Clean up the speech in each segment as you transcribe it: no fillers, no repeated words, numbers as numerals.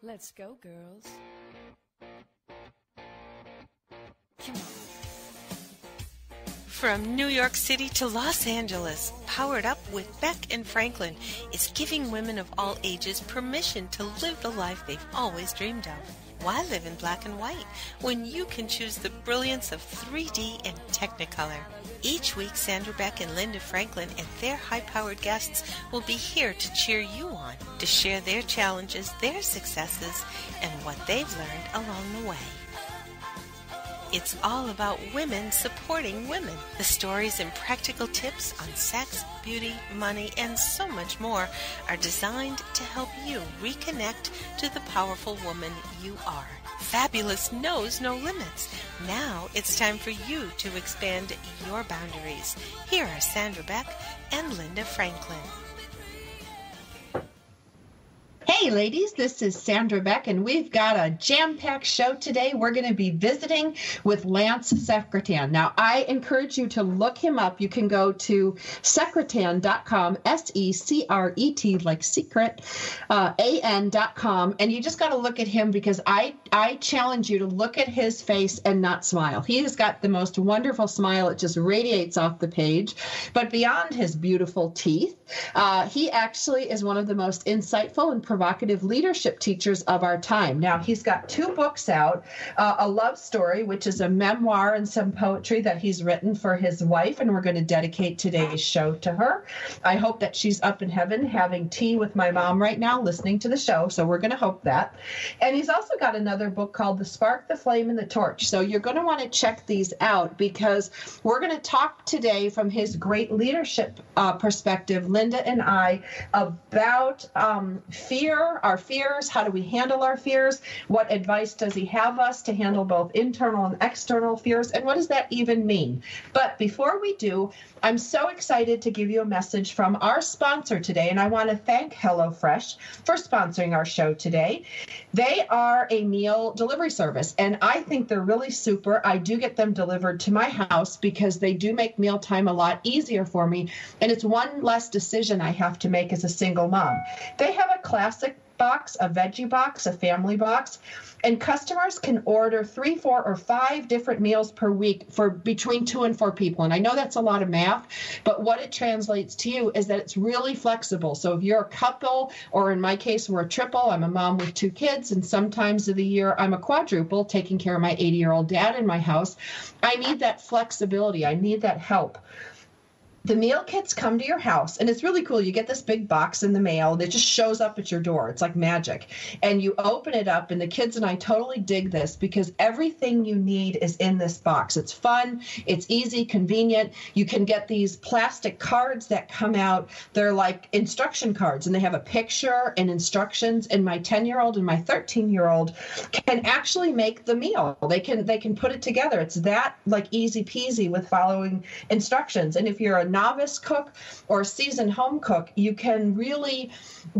Let's go, girls. Come on. From New York City to Los Angeles, Powered Up with Beck and Franklin is giving women of all ages permission to live the life they've always dreamed of. Why live in black and white when you can choose the brilliance of 3D and Technicolor? Each week, Sandra, Beck, and Linda Franklin and their high-powered guests will be here to cheer you on, to share their challenges, their successes, and what they've learned along the way. It's all about women supporting women. The stories and practical tips on sex, beauty, money, and so much more are designed to help you reconnect to the powerful woman you are. Fabulous knows no limits. Now it's time for you to expand your boundaries. Here are Sandra Beck and Linda Franklin. Hey ladies, this is Sandra Beck, and we've got a jam-packed show today. We're going to be visiting with Lance Secretan. Now, I encourage you to look him up. You can go to secretan.com, S-E-C-R-E-T, like secret, A-N.com, and you just got to look at him because I challenge you to look at his face and not smile. He has got the most wonderful smile. It just radiates off the page. But beyond his beautiful teeth, he actually is one of the most insightful and provocative leadership teachers of our time. Now, he's got 2 books out, A Love Story, which is a memoir and some poetry that he's written for his wife, and we're going to dedicate today's show to her. I hope that she's up in heaven having tea with my mom right now, listening to the show, so we're going to hope that. And he's also got another book called The Spark, the Flame, and the Torch. So you're going to want to check these out because we're going to talk today from his great leadership perspective, Linda and I, about fear, our fears, how do we handle our fears, what advice does he have us to handle both internal and external fears, and what does that even mean? But before we do, I'm so excited to give you a message from our sponsor today, and I want to thank HelloFresh for sponsoring our show today. They are a meal delivery service, and I think they're really super. I do get them delivered to my house because they do make mealtime a lot easier for me, and it's one less decision I have to make as a single mom. They have a classic box, a veggie box, a family box, and customers can order 3, 4, or 5 different meals per week for between 2 and 4 people. And I know that's a lot of math, but what it translates to you is that it's really flexible. So if you're a couple, or in my case, we're a triple, I'm a mom with 2 kids, and sometimes of the year I'm a quadruple, taking care of my 80-year-old dad in my house. I need that flexibility. I need that help. The meal kits come to your house, and it's really cool. You get this big box in the mail that just shows up at your door. It's like magic. And you open it up, and the kids and I totally dig this because everything you need is in this box. It's fun. It's easy, convenient. You can get these plastic cards that come out. They're like instruction cards, and they have a picture and instructions. And my 10-year-old and my 13-year-old can actually make the meal. They can put it together. It's that like easy peasy with following instructions. And if you're a novice cook or a seasoned home cook, you can really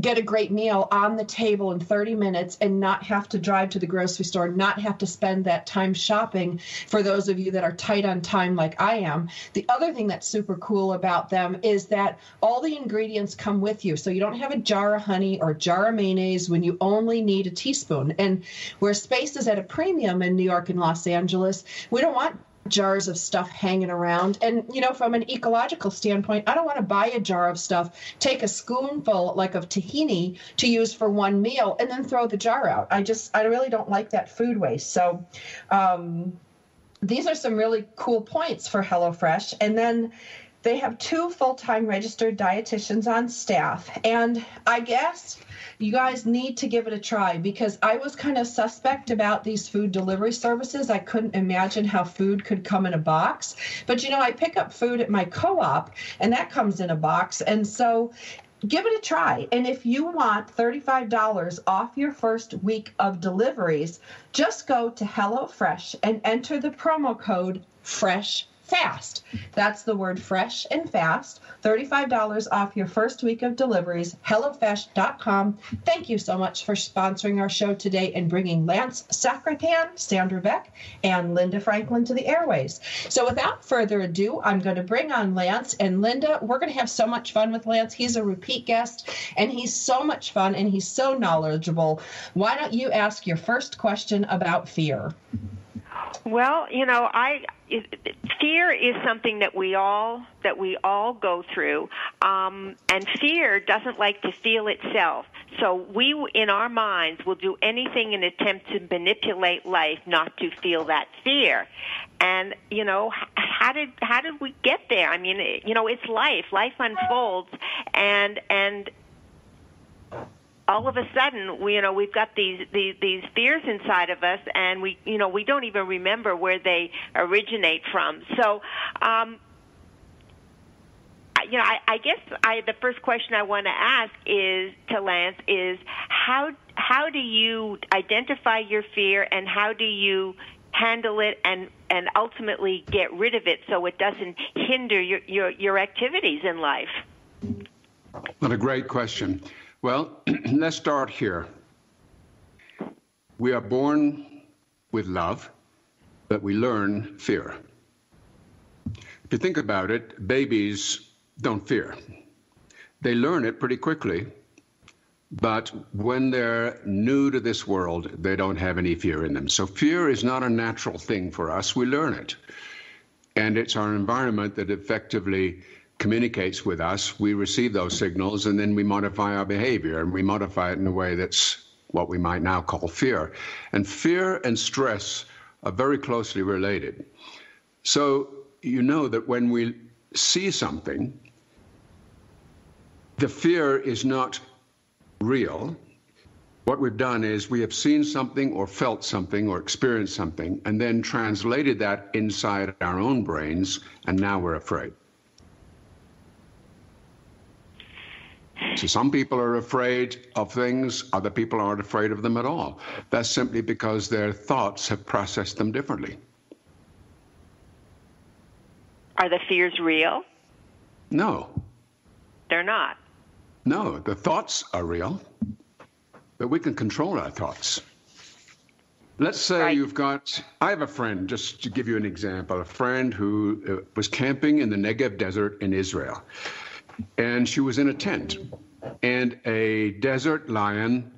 get a great meal on the table in 30 minutes and not have to drive to the grocery store, not have to spend that time shopping for those of you that are tight on time like I am. The other thing that's super cool about them is that all the ingredients come with you. So you don't have a jar of honey or a jar of mayonnaise when you only need a teaspoon. And where space is at a premium in New York and Los Angeles, we don't want jars of stuff hanging around. And, you know, from an ecological standpoint, I don't want to buy a jar of stuff, take a spoonful like of tahini to use for one meal, and then throw the jar out. I really don't like that food waste. So these are some really cool points for HelloFresh. And then they have 2 full-time registered dietitians on staff. And I guess you guys need to give it a try because I was kind of suspect about these food delivery services. I couldn't imagine how food could come in a box. But, you know, I pick up food at my co-op, and that comes in a box. And so give it a try. And if you want $35 off your first week of deliveries, just go to HelloFresh and enter the promo code FRESH50. fast. That's the word fresh and fast. $35 off your first week of deliveries. HelloFresh.com. Thank you so much for sponsoring our show today and bringing Lance Secretan, Sandra Beck, and Linda Franklin to the airways. So without further ado, I'm going to bring on Lance and Linda. We're going to have so much fun with Lance. He's a repeat guest, and he's so much fun, and he's so knowledgeable. Why don't you ask your first question about fear? Well, fear is something that we all go through, and fear doesn't like to feel itself. So we, in our minds, will do anything in an attempt to manipulate life not to feel that fear. And how did we get there? I mean, it's life. Life unfolds, and all of a sudden, we've got these fears inside of us, and we don't even remember where they originate from. So, I guess the first question I want to ask to Lance is how do you identify your fear, and how do you handle it and ultimately get rid of it so it doesn't hinder your activities in life? What a great question. Well, let's start here. We are born with love, but we learn fear. If you think about it, babies don't fear. They learn it pretty quickly, but when they're new to this world, they don't have any fear in them. So fear is not a natural thing for us. We learn it. And it's our environment that effectively communicates with us. We receive those signals, and then we modify our behavior, and we modify it in a way that's what we might now call fear. And fear and stress are very closely related. So you know that when we see something, the fear is not real. What we've done is we have seen something or felt something or experienced something and then translated that inside our own brains, and now we're afraid. So some people are afraid of things, other people aren't afraid of them at all. That's simply because their thoughts have processed them differently. Are the fears real? No. They're not. No, the thoughts are real, but we can control our thoughts. Let's say Right. I have a friend, just to give you an example, a friend who was camping in the Negev desert in Israel. And she was in a tent, and a desert lion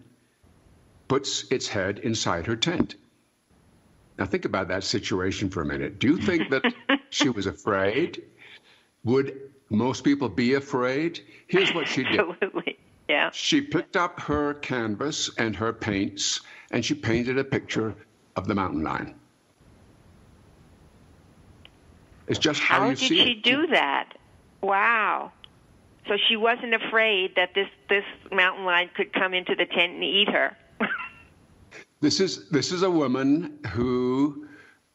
puts its head inside her tent. Now think about that situation for a minute. Do you think that she was afraid? Would most people be afraid? Here's what she did. Absolutely, yeah. She picked up her canvas and her paints, and she painted a picture of the mountain lion. It's just how you see it. How did she do that? Wow. So she wasn't afraid that this mountain lion could come into the tent and eat her. This is a woman who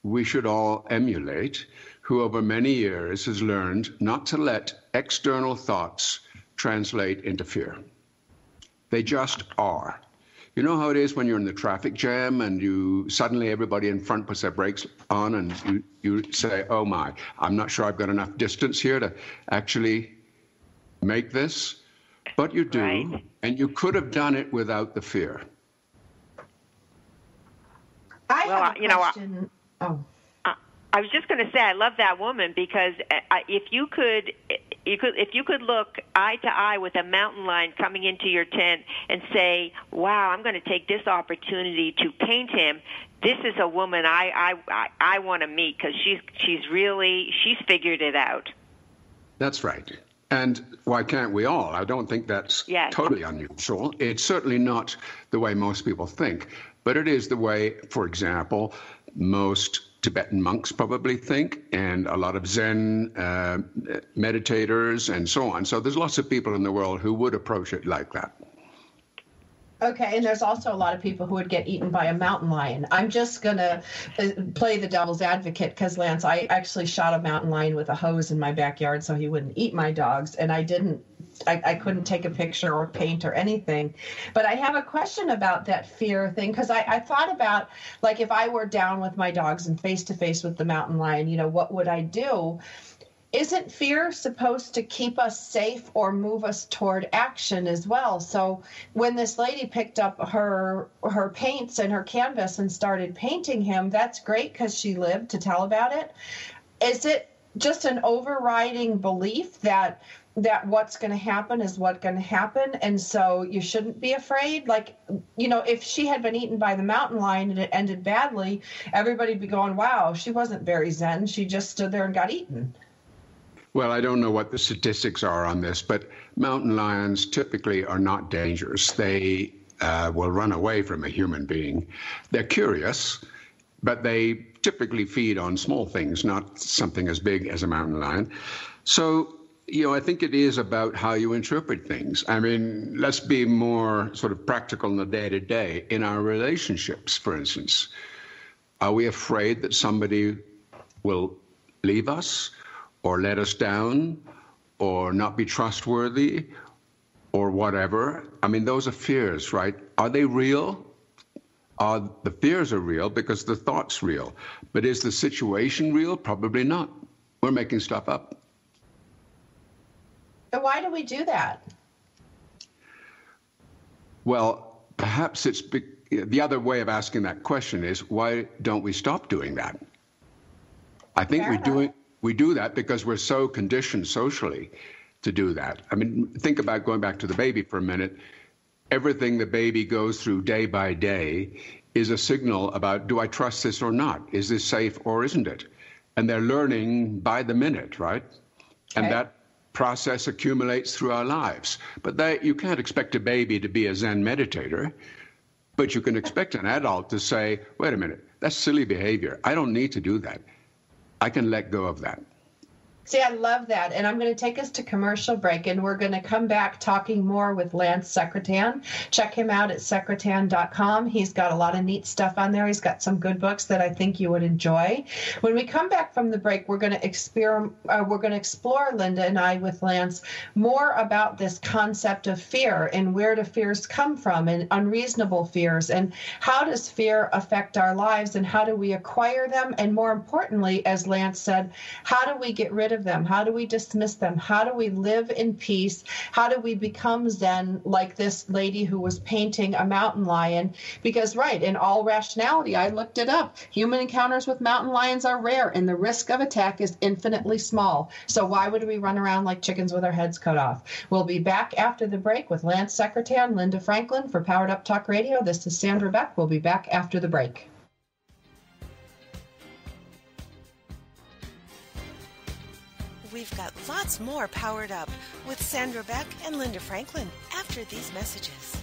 we should all emulate, who over many years has learned not to let external thoughts translate into fear. They just are. You know how it is when you're in the traffic jam and suddenly everybody in front puts their brakes on and you say, oh my, I'm not sure I've got enough distance here to actually make this, but you do, right. And you could have done it without the fear. I have a question. I was just going to say, I love that woman because if you could look eye to eye with a mountain lion coming into your tent and say, "Wow, I'm going to take this opportunity to paint him." This is a woman I want to meet because she's figured it out. That's right. And why can't we all? I don't think that's totally unusual. It's certainly not the way most people think, but it is the way, for example, most Tibetan monks probably think, and a lot of Zen meditators and so on. So there's lots of people in the world who would approach it like that. Okay, and there's also a lot of people who would get eaten by a mountain lion. I'm just going to play the devil's advocate because, Lance, I actually shot a mountain lion with a hose in my backyard so he wouldn't eat my dogs, and I didn't I couldn't take a picture or paint or anything. But I have a question about that fear thing, because I thought about, like, if I were down with my dogs and face to face with the mountain lion, what would I do? Isn't fear supposed to keep us safe or move us toward action as well? So when this lady picked up her paints and her canvas and started painting him, that's great because she lived to tell about it. Is it just an overriding belief that what's going to happen is what's going to happen, and so you shouldn't be afraid? Like, if she had been eaten by the mountain lion and it ended badly, everybody'd be going, wow, she wasn't very zen. She just stood there and got eaten. Well, I don't know what the statistics are on this, but mountain lions typically are not dangerous. They will run away from a human being. They're curious, but they typically feed on small things, not something as big as a mountain lion. So, I think it is about how you interpret things. I mean, let's be more sort of practical in the day-to-day. In our relationships, for instance, are we afraid that somebody will leave us, or let us down, or not be trustworthy, or whatever? I mean, those are fears, right? Are they real? The fears are real because the thought's real. But is the situation real? Probably not. We're making stuff up. And why do we do that? Well, perhaps the other way of asking that question is, why don't we stop doing that? I think we do that because we're so conditioned socially to do that. I mean, think about going back to the baby for a minute. Everything the baby goes through day by day is a signal about, do I trust this or not? Is this safe or isn't it? And they're learning by the minute, right? Okay. And that process accumulates through our lives. But you can't expect a baby to be a Zen meditator, but you can expect an adult to say, wait a minute, that's silly behavior. I don't need to do that. I can let go of that. See, I love that. And I'm going to take us to commercial break, and we're going to come back talking more with Lance Secretan. Check him out at secretan.com. He's got a lot of neat stuff on there. He's got some good books that I think you would enjoy. When we come back from the break, we're going to explore, Linda and I, with Lance, more about this concept of fear and where do fears come from, and unreasonable fears, and how does fear affect our lives, and how do we acquire them, and more importantly, as Lance said, how do we get rid of them? How do we dismiss them? How do we live in peace? How do we become Zen, like this lady who was painting a mountain lion? Because, right, in all rationality, I looked it up. Human encounters with mountain lions are rare, and the risk of attack is infinitely small. So why would we run around like chickens with our heads cut off? We'll be back after the break with Lance Secretan, Linda Franklin for Powered Up Talk Radio. This is Sandra Beck. We'll be back after the break. We've got lots more Powered Up with Sandra Beck and Linda Franklin after these messages.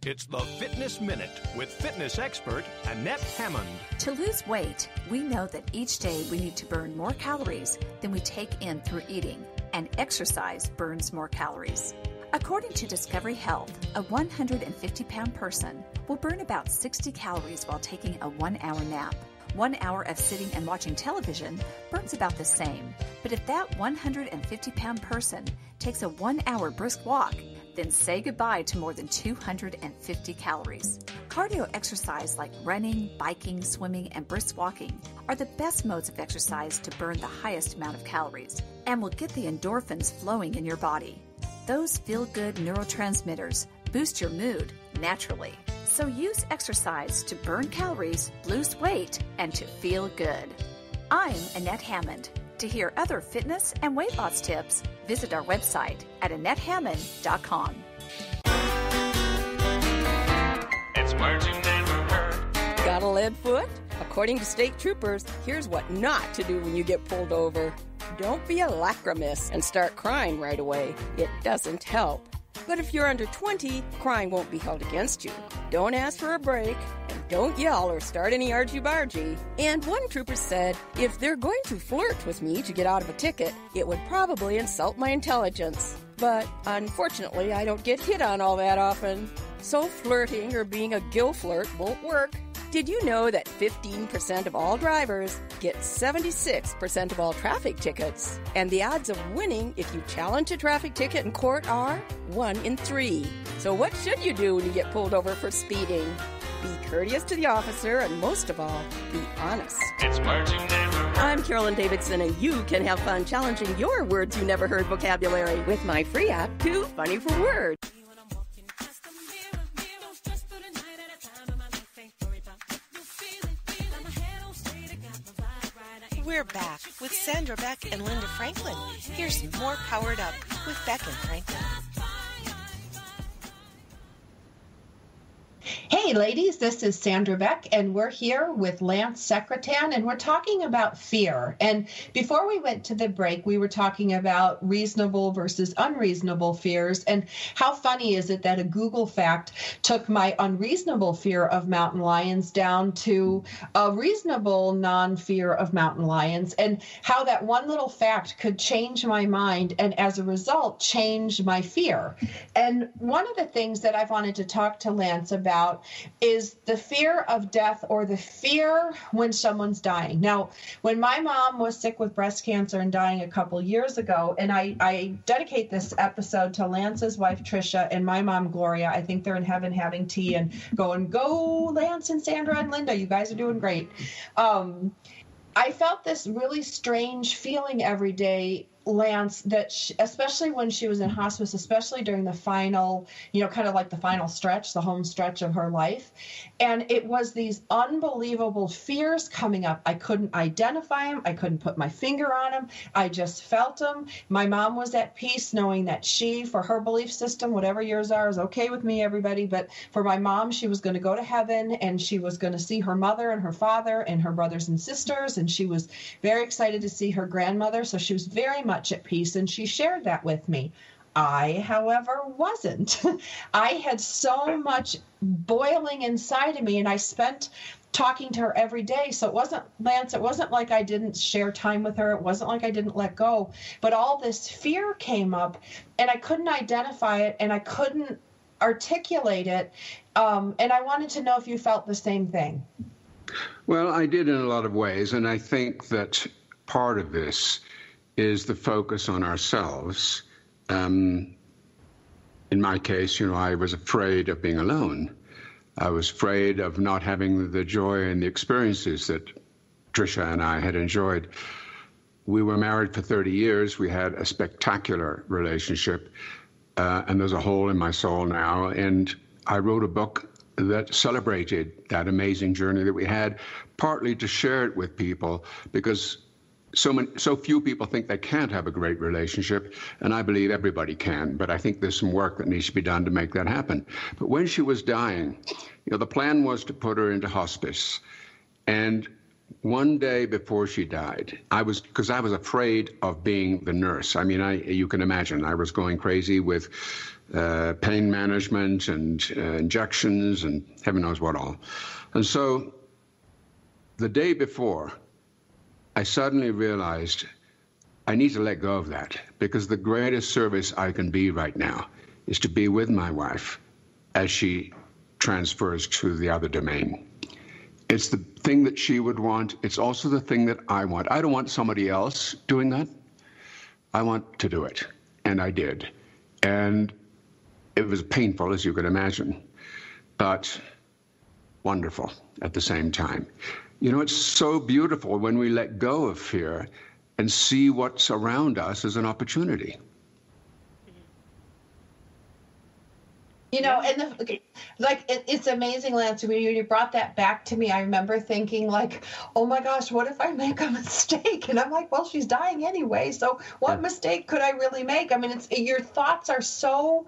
It's the Fitness Minute with fitness expert Annette Hammond. To lose weight, we know that each day we need to burn more calories than we take in through eating, and exercise burns more calories. According to Discovery Health, a 150-pound person will burn about 60 calories while taking a 1-hour nap. 1 hour of sitting and watching television burns about the same. But if that 150-pound person takes a 1-hour brisk walk, then say goodbye to more than 250 calories. Cardio exercise like running, biking, swimming, and brisk walking are the best modes of exercise to burn the highest amount of calories and will get the endorphins flowing in your body. Those feel-good neurotransmitters boost your mood naturally. So use exercise to burn calories, lose weight, and to feel good. I'm Annette Hammond. To hear other fitness and weight loss tips, visit our website at AnnetteHammond.com. It's words you never heard. Got a lead foot? According to state troopers, here's what not to do when you get pulled over. Don't be a lachrymous and start crying right away. It doesn't help. But if you're under 20, crying won't be held against you. Don't ask for a break, and don't yell or start any argy-bargy. And one trooper said, if they're going to flirt with me to get out of a ticket, it would probably insult my intelligence. But unfortunately, I don't get hit on all that often. So flirting or being a gill flirt won't work. Did you know that 15% of all drivers get 76% of all traffic tickets? And the odds of winning if you challenge a traffic ticket in court are 1 in 3. So what should you do when you get pulled over for speeding? Be courteous to the officer, and most of all, be honest. It's words you never heard. I'm Carolyn Davidson, and you can have fun challenging your words you never heard vocabulary with my free app, Too Funny for Words. We're back with Sandra Beck and Linda Franklin. Here's more Powered Up with Beck and Franklin. Hey ladies, this is Sandra Beck, and we're here with Lance Secretan, and we're talking about fear. And before we went to the break, we were talking about reasonable versus unreasonable fears, and how funny is it that a Google fact took my unreasonable fear of mountain lions down to a reasonable non-fear of mountain lions, and how that one little fact could change my mind and as a result change my fear. And one of the things that I've wanted to talk to Lance about is the fear of death, or the fear when someone's dying. Now, when my mom was sick with breast cancer and dying a couple years ago, and I dedicate this episode to Lance's wife, Tricia, and my mom, Gloria. I think they're in heaven having tea and going, go, Lance and Sandra and Linda. You guys are doing great. I felt this really strange feeling every day, Lance, that especially when she was in hospice, especially during the final, kind of like the final stretch, the home stretch of her life. And it was these unbelievable fears coming up. I couldn't identify them. I couldn't put my finger on them. I just felt them. My mom was at peace knowing that she, for her belief system, whatever yours are, is okay with me, everybody. But for my mom, she was going to go to heaven, and she was going to see her mother and her father and her brothers and sisters. And she was very excited to see her grandmother. So she was very much at peace, and she shared that with me. I, however, wasn't. I had so much boiling inside of me, and I spent talking to her every day. So it wasn't, Lance, it wasn't like I didn't share time with her. It wasn't like I didn't let go. But all this fear came up, and I couldn't identify it, and I couldn't articulate it. And I wanted to know if you felt the same thing. Well, I did in a lot of ways, and I think that part of this is the focus on ourselves. In my case, I was afraid of being alone. I was afraid of not having the joy and the experiences that Tricia and I had enjoyed. We were married for 30 years. We had a spectacular relationship, and there's a hole in my soul now. And I wrote a book that celebrated that amazing journey that we had, partly to share it with people, because so few people think they can't have a great relationship, and I believe everybody can, but I think there's some work that needs to be done to make that happen. But when she was dying, the plan was to put her into hospice. And one day before she died, because I was afraid of being the nurse. I mean, you can imagine, I was going crazy with pain management and injections and heaven knows what all. And so the day before, I suddenly realized I need to let go of that, because the greatest service I can be right now is to be with my wife as she transfers to the other domain. It's the thing that she would want. It's also the thing that I want. I don't want somebody else doing that. I want to do it. And I did. And it was painful, as you can imagine, but wonderful at the same time. It's so beautiful when we let go of fear and see what's around us as an opportunity. It's amazing, Lance, when you brought that back to me. I remember thinking, oh my gosh, what if I make a mistake? And I'm like, well, she's dying anyway, so what mistake could I really make? I mean, your thoughts are so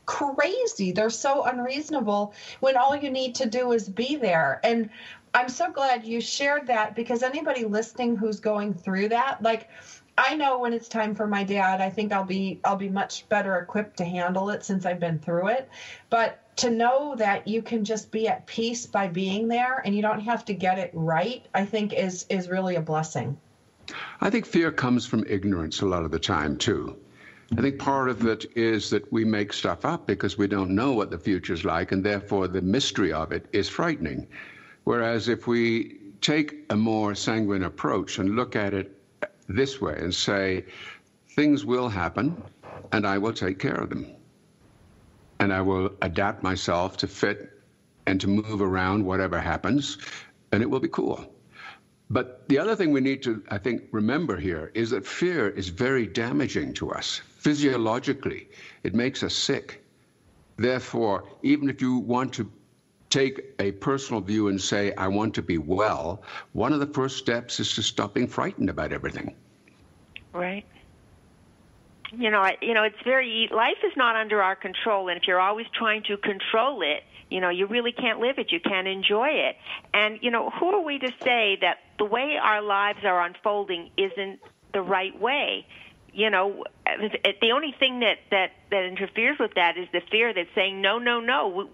crazy. They're so unreasonable when all you need to do is be there. And I'm so glad you shared that, because anybody listening who's going through that, I know when it's time for my dad, I think I'll be much better equipped to handle it since I've been through it. But to know that you can just be at peace by being there and you don't have to get it right, I think is really a blessing. I think fear comes from ignorance a lot of the time, too. I think part of it is that we make stuff up because we don't know what the future's like, and therefore the mystery of it is frightening. Whereas if we take a more sanguine approach and look at it this way and say, things will happen, and I will take care of them. And I will adapt myself to fit and to move around whatever happens, and it will be cool. But the other thing we need to, I think, remember here is that fear is very damaging to us. Physiologically, it makes us sick. Therefore, even if you want to take a personal view and say, I want to be well, one of the first steps is to stop being frightened about everything. Right. It's life is not under our control, and if you're always trying to control it, you really can't live it. You can't enjoy it. And, who are we to say that the way our lives are unfolding isn't the right way? The only thing that interferes with that is the fear that's saying, no,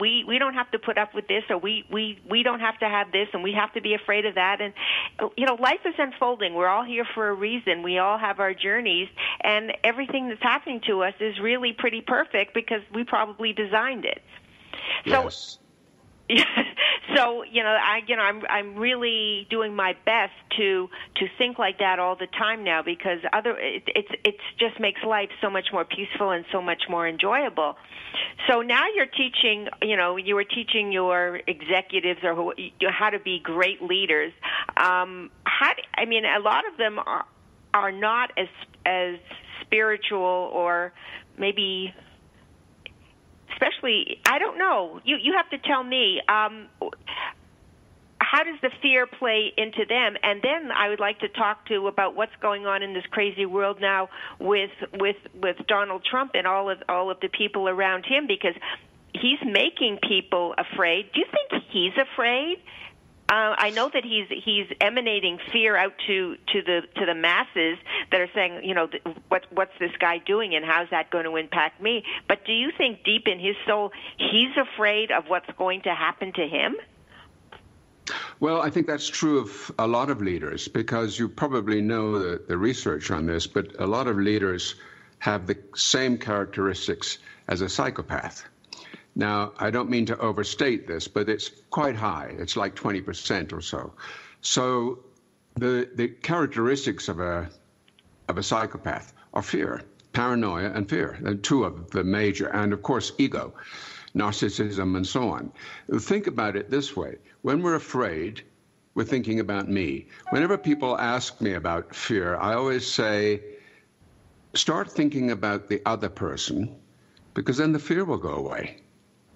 we don't have to put up with this, or we don't have to have this, and we have to be afraid of that. And, life is unfolding. We're all here for a reason. We all have our journeys, and everything that's happening to us is really pretty perfect because we probably designed it. Yes. So, I'm really doing my best to think like that all the time now, because it just makes life so much more peaceful and so much more enjoyable. So now you're teaching, you were teaching your executives how to be great leaders. A lot of them are not as spiritual, or maybe. Especially, I don't know. You have to tell me. How does the fear play into them? And then I would like to talk about what's going on in this crazy world now with Donald Trump and all of the people around him, because he's making people afraid. Do you think he's afraid? I know that he's emanating fear out to the masses that are saying, what's this guy doing and how's that going to impact me? But do you think deep in his soul he's afraid of what's going to happen to him? Well, I think that's true of a lot of leaders, because you probably know the research on this, but a lot of leaders have the same characteristics as a psychopath. Now, I don't mean to overstate this, but it's quite high. It's like 20% or so. So the characteristics of a psychopath are fear, paranoia, and fear. They're two of the major, and of course, ego, narcissism, and so on. Think about it this way. When we're afraid, we're thinking about me. Whenever people ask me about fear, I always say, start thinking about the other person, because then the fear will go away.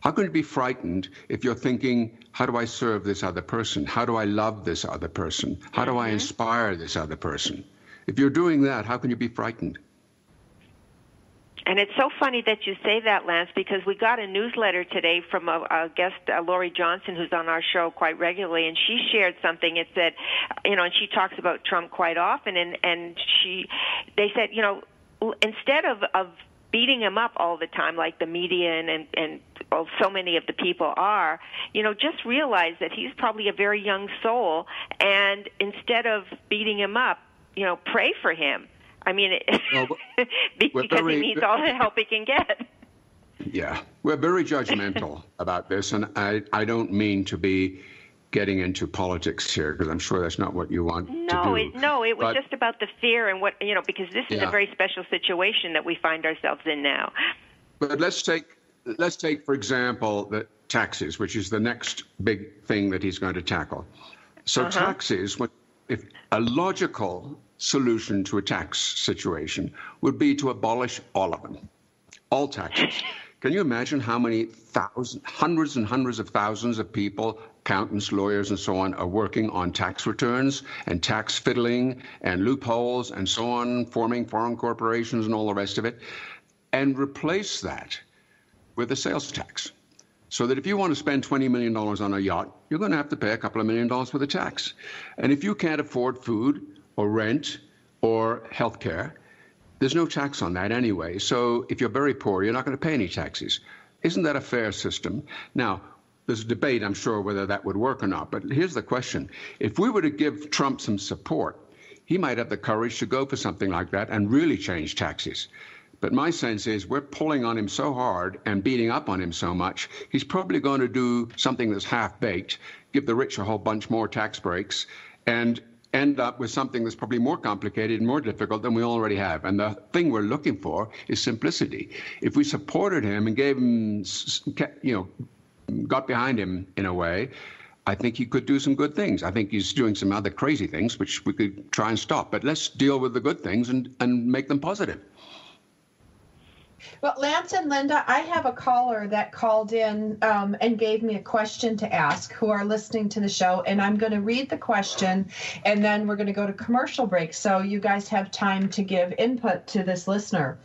How can you be frightened if you're thinking, how do I serve this other person? How do I love this other person? How do I inspire this other person? If you're doing that, how can you be frightened? And it's so funny that you say that, Lance, because we got a newsletter today from a guest, Lori Johnson, who's on our show quite regularly, and she shared something. It said, and she talks about Trump quite often, and they said, instead of beating him up all the time like the media and so many of the people are, just realize that he's probably a very young soul, and instead of beating him up, pray for him. I mean, because he needs all the help he can get. Yeah, we're very judgmental about this, and I don't mean to be getting into politics here, because I'm sure that's not what you want to do. It was just about the fear and because this is a very special situation that we find ourselves in now. But let's take, for example, the taxes, which is the next big thing that he's going to tackle. So taxes, if a logical solution to a tax situation would be to abolish all of them, all taxes. Can you imagine how many hundreds and hundreds of thousands of people, accountants, lawyers, and so on, are working on tax returns and tax fiddling and loopholes and so on, forming foreign corporations and all the rest of it, and replace that with a sales tax? So that if you want to spend $20 million on a yacht, you're going to have to pay a couple of $1 million for the tax. And if you can't afford food or rent or health care, there's no tax on that anyway. So if you're very poor, you're not going to pay any taxes. Isn't that a fair system? Now, there's a debate, I'm sure, whether that would work or not. But here's the question. If we were to give Trump some support, he might have the courage to go for something like that and really change taxes. But my sense is we're pulling on him so hard and beating up on him so much, he's probably going to do something that's half-baked, give the rich a whole bunch more tax breaks, and end up with something that's probably more complicated and more difficult than we already have. And the thing we're looking for is simplicity. If we supported him and gave him, got behind him in a way, I think he could do some good things. I think he's doing some other crazy things, which we could try and stop. But let's deal with the good things and make them positive. Well, Lance and Linda, I have a caller that called in and gave me a question to ask who are listening to the show, and I'm going to read the question, and then we're going to go to commercial break, so you guys have time to give input to this listener.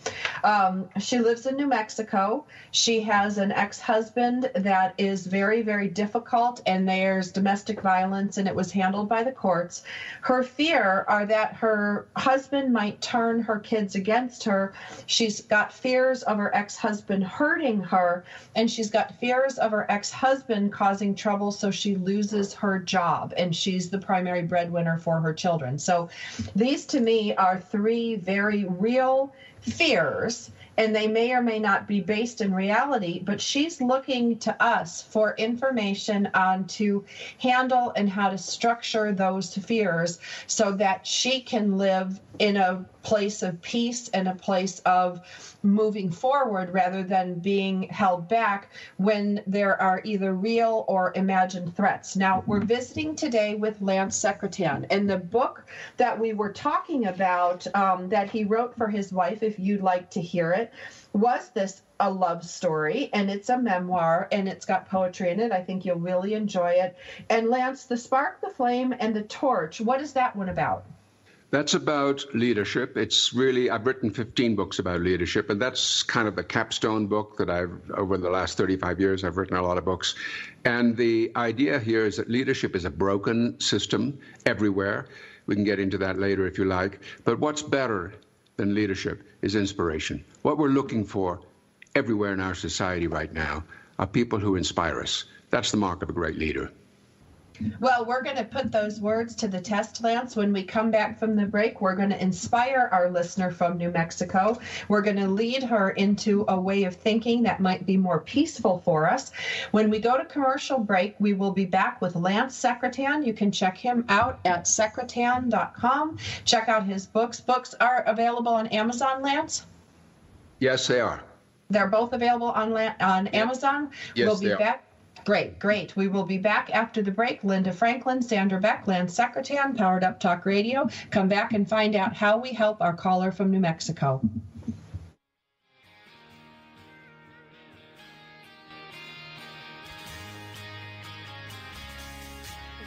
She lives in New Mexico. She has an ex-husband that is very, very difficult, and there's domestic violence, and it was handled by the courts. Her fear are that her husband might turn her kids against her. She's got fears of her ex-husband hurting her, and she's got fears of her ex-husband causing trouble so she loses her job, and she's the primary breadwinner for her children. So these to me are three very real fears, and they may or may not be based in reality, but she's looking to us for information on to handle and how to structure those fears so that she can live in a place of peace and a place of moving forward rather than being held back when there are either real or imagined threats. Now, we're visiting today with Lance Secretan, and the book that we were talking about that he wrote for his wife, if you'd like to hear it, was this a love story, and it's a memoir, and it's got poetry in it. I think you'll really enjoy it. And Lance, The Spark, the Flame, and the Torch, what is that one about? That's about leadership. It's really, I've written 15 books about leadership, and that's kind of the capstone book that over the last 35 years, I've written a lot of books. And the idea here is that leadership is a broken system everywhere. We can get into that later if you like. But what's better than leadership is inspiration. What we're looking for everywhere in our society right now are people who inspire us. That's the mark of a great leader. Well, we're going to put those words to the test, Lance. When we come back from the break, we're going to inspire our listener from New Mexico. We're going to lead her into a way of thinking that might be more peaceful for us. When we go to commercial break, we will be back with Lance Secretan. You can check him out at secretan.com. Check out his books. Books are available on Amazon, Lance? Yes, they are. They're both available on Amazon? Yes, we'll be they are. back. Great. We will be back after the break. Linda Franklin, Sandra Beck, Lance Secretan, Powered Up Talk Radio. Come back and find out how we help our caller from New Mexico.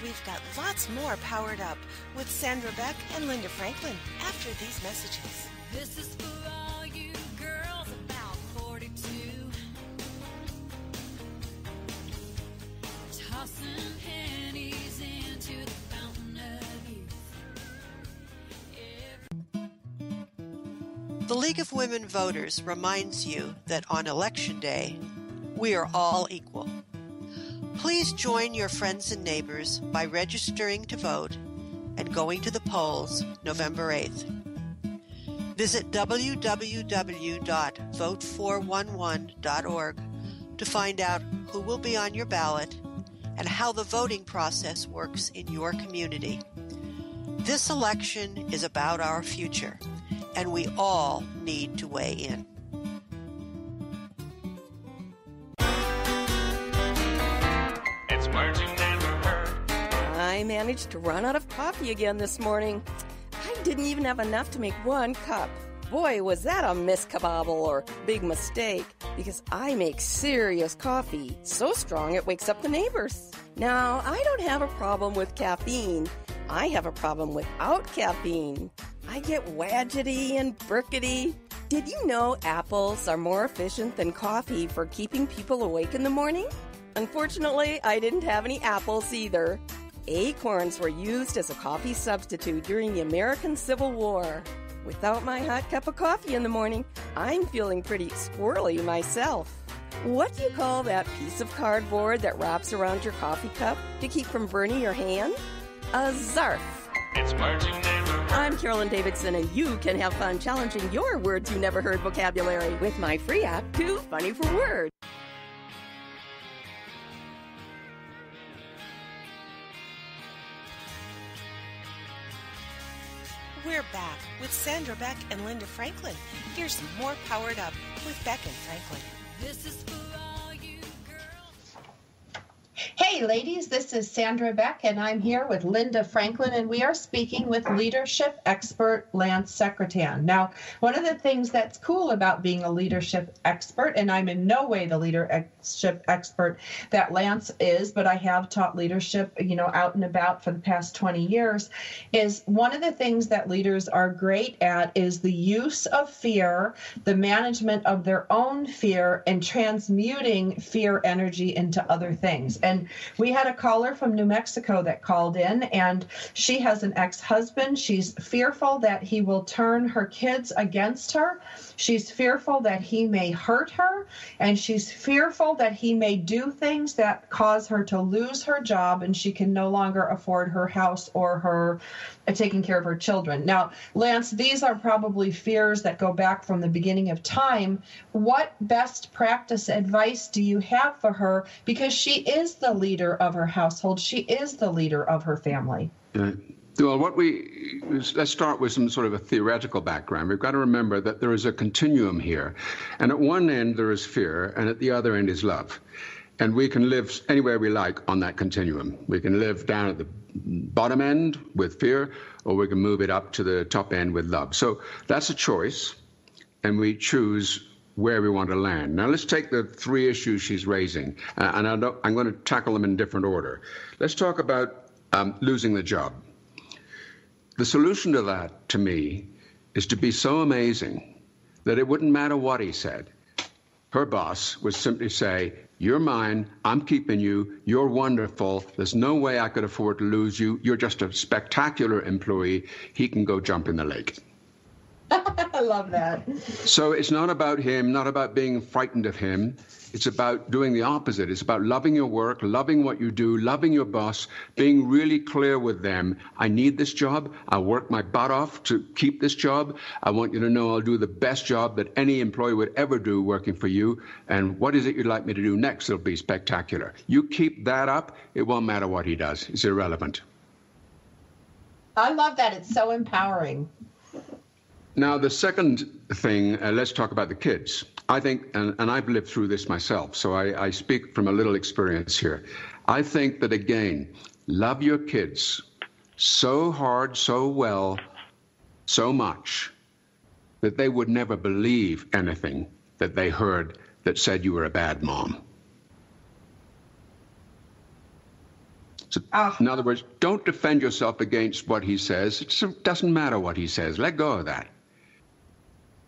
We've got lots more Powered Up with Sandra Beck and Linda Franklin after these messages. This is for all you girls about 42. Tossing pennies into the fountain of youth. The League of Women Voters reminds you that on Election Day, we are all equal. Please join your friends and neighbors by registering to vote and going to the polls November 8th. Visit www.vote411.org to find out who will be on your ballot and how the voting process works in your community. This election is about our future, and we all need to weigh in. It's words you never heard. I managed to run out of coffee again this morning. I didn't even have enough to make one cup. Boy, was that a miskabobble or big mistake, because I make serious coffee, so strong it wakes up the neighbors. Now, I don't have a problem with caffeine. I have a problem without caffeine. I get wadgety and burkety. Did you know apples are more efficient than coffee for keeping people awake in the morning? Unfortunately, I didn't have any apples either. Acorns were used as a coffee substitute during the American Civil War. Without my hot cup of coffee in the morning, I'm feeling pretty squirrely myself. What do you call that piece of cardboard that wraps around your coffee cup to keep from burning your hand? A zarf. It's words you never heard. I'm Carolyn Davidson, and you can have fun challenging your words you never heard vocabulary with my free app, Too Funny for Words. We're back with Sandra Beck and Linda Franklin. Here's some more Powered Up with Beck and Franklin. This is for all you girls. Hey, ladies, this is Sandra Beck, and I'm here with Linda Franklin, and we are speaking with leadership expert Lance Secretan. Now, one of the things that's cool about being a leadership expert, and I'm in no way the leadership expert that Lance is, but I have taught leadership, out and about for the past 20 years, is one of the things that leaders are great at is the use of fear, the management of their own fear, and transmuting fear energy into other things. And we had a caller from New Mexico that called in, and she has an ex-husband. She's fearful that he will turn her kids against her. She's fearful that he may hurt her, and she's fearful that he may do things that cause her to lose her job, and she can no longer afford her house or her taking care of her children. Now, Lance, these are probably fears that go back from the beginning of time. What best practice advice do you have for her? Because she is the leader of her household. She is the leader of her family. Well, let's start with some sort of a theoretical background. We've got to remember that there is a continuum here. And at one end, there is fear, and at the other end is love. And we can live anywhere we like on that continuum. We can live down at the bottom end with fear, or we can move it up to the top end with love. So that's a choice, and we choose where we want to land. Now, let's take the three issues she's raising, and I'm going to tackle them in different order. Let's talk about losing the job. The solution to that, to me, is to be so amazing that it wouldn't matter what he said. Her boss would simply say, "You're mine, I'm keeping you, you're wonderful, there's no way I could afford to lose you, you're just a spectacular employee, he can go jump in the lake." I love that. So it's not about him, not about being frightened of him. It's about doing the opposite. It's about loving your work, loving what you do, loving your boss, being really clear with them. I need this job. I'll work my butt off to keep this job. I want you to know I'll do the best job that any employee would ever do working for you. And what is it you'd like me to do next? It'll be spectacular. You keep that up, it won't matter what he does. It's irrelevant. I love that. It's so empowering. Now, the second thing, let's talk about the kids. I think, and I've lived through this myself, so I speak from a little experience here. I think that, again, love your kids so hard, so well, so much, that they would never believe anything that they heard that said you were a bad mom. So, in other words, don't defend yourself against what he says. It doesn't matter what he says. Let go of that.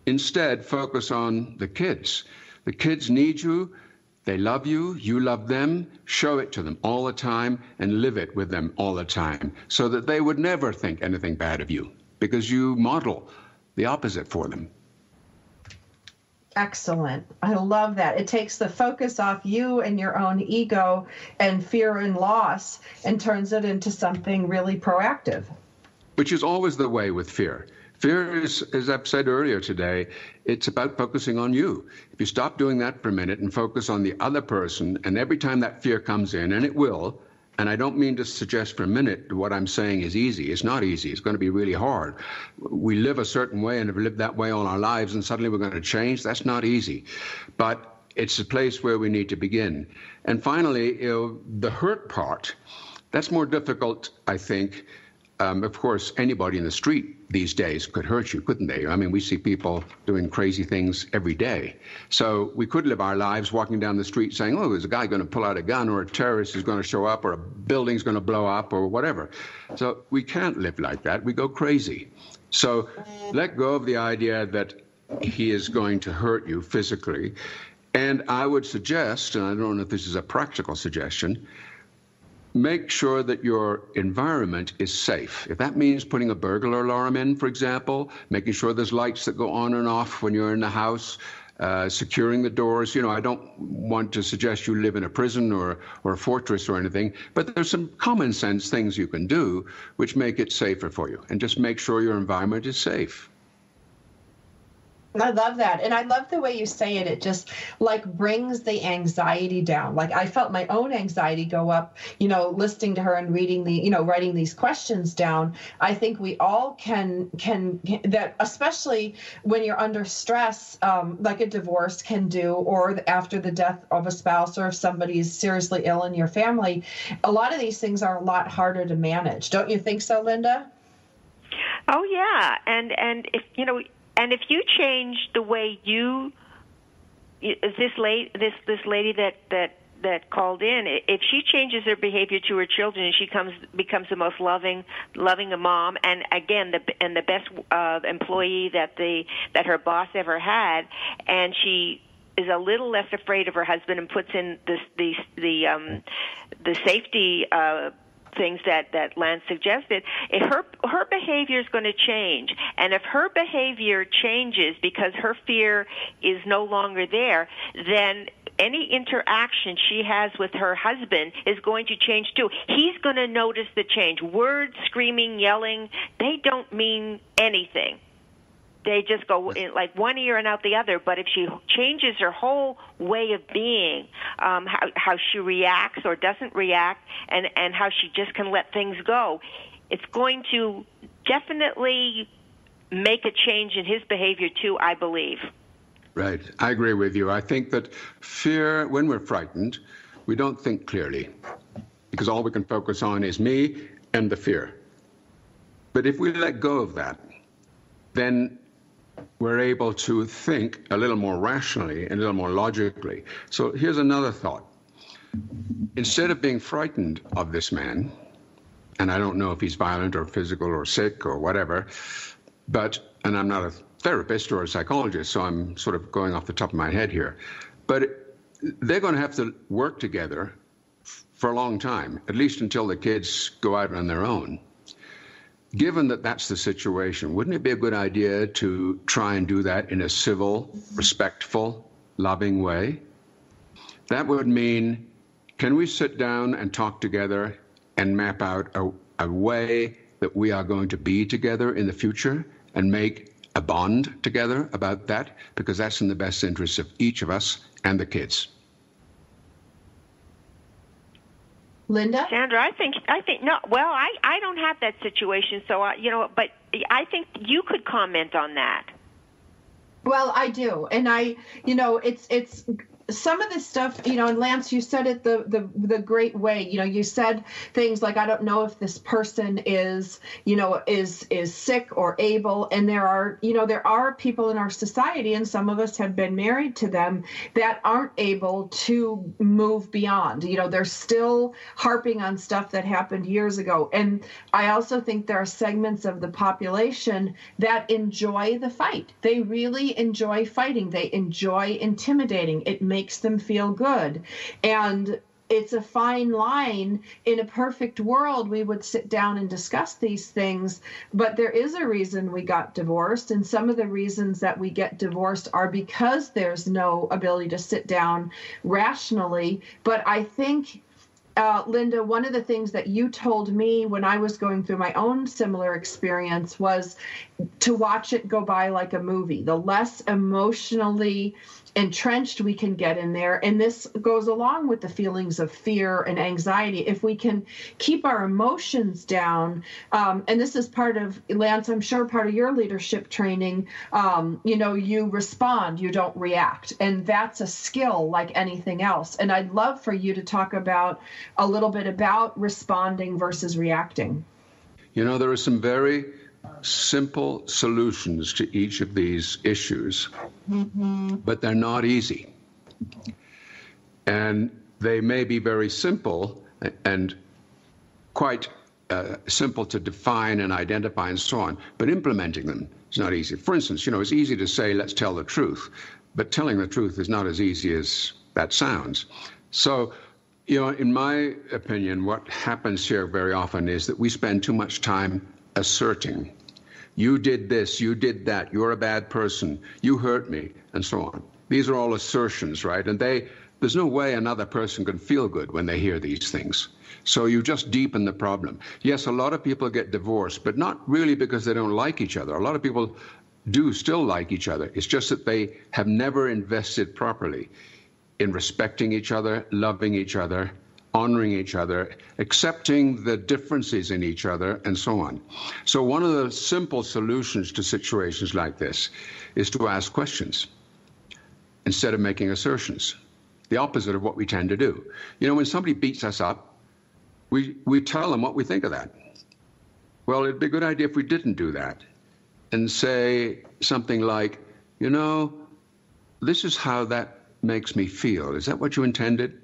Instead, focus on the kids. The kids need you. They love you. You love them. Show it to them all the time and live it with them all the time so that they would never think anything bad of you because you model the opposite for them. Excellent. I love that. It takes the focus off you and your own ego and fear and loss and turns it into something really proactive. Which is always the way with fear. Fear is, as I've said earlier today, it's about focusing on you. If you stop doing that for a minute and focus on the other person, and every time that fear comes in, and it will, and I don't mean to suggest for a minute what I'm saying is easy. It's not easy. It's going to be really hard. We live a certain way and have lived that way all our lives, and suddenly we're going to change. That's not easy. But it's a place where we need to begin. And finally, the hurt part, that's more difficult, I think. Of course, anybody in the street these days could hurt you, couldn't they? I mean, we see people doing crazy things every day. So we could live our lives walking down the street saying, oh, there's a guy going to pull out a gun, or a terrorist is going to show up, or a building's going to blow up, or whatever. So we can't live like that. We go crazy. So let go of the idea that he is going to hurt you physically. And I would suggest, and I don't know if this is a practical suggestion, make sure that your environment is safe. If that means putting a burglar alarm in, for example, making sure there's lights that go on and off when you're in the house, securing the doors. You know, I don't want to suggest you live in a prison or a fortress or anything, but there's some common sense things you can do which make it safer for you, and just make sure your environment is safe. I love that. And I love the way you say it. It just like brings the anxiety down. Like I felt my own anxiety go up, you know, listening to her and reading writing these questions down. I think we all can that, especially when you're under stress, like a divorce can do, or after the death of a spouse, or if somebody is seriously ill in your family. A lot of these things are a lot harder to manage. Don't you think so, Linda? Oh, yeah. And if, you know, and if you change the way this lady that called in, if she changes her behavior to her children and she becomes the most loving a mom, and again the best employee that her boss ever had, and she is a little less afraid of her husband and puts in the safety things that Lance suggested, her behavior is going to change. And if her behavior changes because her fear is no longer there, then any interaction she has with her husband is going to change too. He's going to notice the change. Words, screaming, yelling, they don't mean anything. They just go in like one ear and out the other. But if she changes her whole way of being, how she reacts or doesn't react, and how she just can let things go, it's going to definitely make a change in his behavior too, I believe. Right. I agree with you. I think that fear, when we're frightened, we don't think clearly, because all we can focus on is me and the fear. But if we let go of that, then we're able to think a little more rationally and a little more logically. So here's another thought. Instead of being frightened of this man, and I don't know if he's violent or physical or sick or whatever, and I'm not a therapist or a psychologist, so I'm sort of going off the top of my head here, but they're going to have to work together for a long time, at least until the kids go out on their own. Given that that's the situation, wouldn't it be a good idea to try and do that in a civil, respectful, loving way? That would mean, can we sit down and talk together and map out a way that we are going to be together in the future and make a bond together about that? Because that's in the best interest of each of us and the kids. Linda? Sandra, I think no. Well, I don't have that situation, so but I think you could comment on that. Well, I do, and it's some of this stuff, and Lance, you said it the great way. You said things like, I don't know if this person is sick or able, and there are people in our society, and some of us have been married to them, that aren't able to move beyond. They're still harping on stuff that happened years ago. And I also think there are segments of the population that enjoy the fight. They really enjoy fighting. They enjoy intimidating. It makes them feel good. And it's a fine line. In a perfect world, we would sit down and discuss these things, but there is a reason we got divorced, and some of the reasons that we get divorced are because there's no ability to sit down rationally. But I think, Linda, one of the things that you told me when I was going through my own similar experience was to watch it go by like a movie. The less emotionally entrenched we can get in there, and this goes along with the feelings of fear and anxiety, if we can keep our emotions down, and this is part of, Lance, I'm sure part of your leadership training, you respond, you don't react, and that's a skill like anything else. And I'd love for you to talk about a little bit about responding versus reacting. There are some very simple solutions to each of these issues, but they're not easy. And they may be very simple and quite simple to define and identify and so on, but implementing them is not easy. For instance, it's easy to say, let's tell the truth, but telling the truth is not as easy as that sounds. So, in my opinion, what happens here very often is that we spend too much time asserting. You did this, you did that, you're a bad person, you hurt me, and so on. These are all assertions, right? And there's no way another person can feel good when they hear these things. So you just deepen the problem. Yes, a lot of people get divorced, but not really because they don't like each other. A lot of people do still like each other. It's just that they have never invested properly in respecting each other, loving each other, honoring each other, accepting the differences in each other, and so on. So one of the simple solutions to situations like this is to ask questions instead of making assertions. The opposite of what we tend to do. You know, when somebody beats us up, we tell them what we think of that. Well, it'd be a good idea if we didn't do that and say something like, you know, this is how that makes me feel. Is that what you intended?